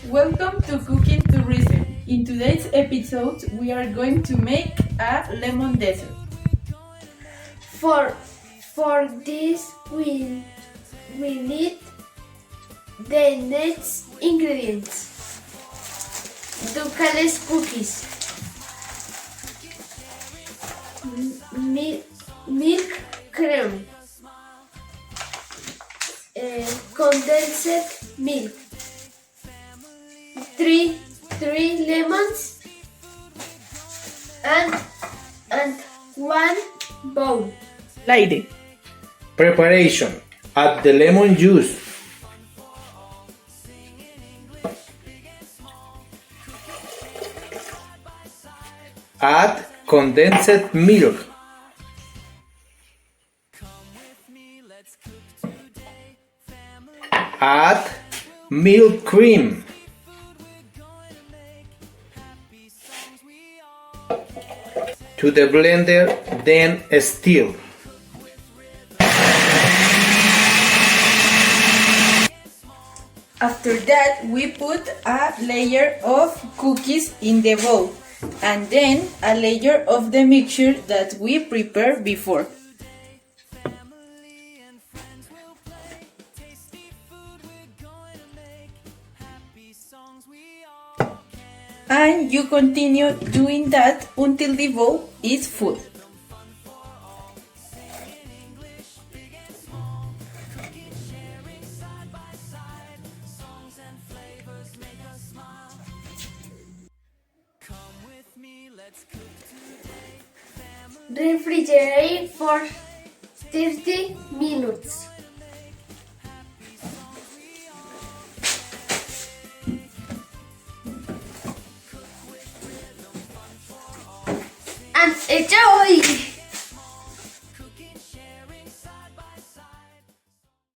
Welcome to Cooking to Reason. In today's episode, we are going to make a lemon dessert. For this, we need the next ingredients: Ducales cookies, milk cream, condensed milk, three lemons, and one bowl. Aire. Preparation. Add the lemon juice. Add condensed milk. Add milk cream. To the blender, then stir. After that, we put a layer of cookies in the bowl and then a layer of the mixture that we prepared before. And you continue doing that until the bowl is full. Refrigerate for 30 minutes. And enjoy!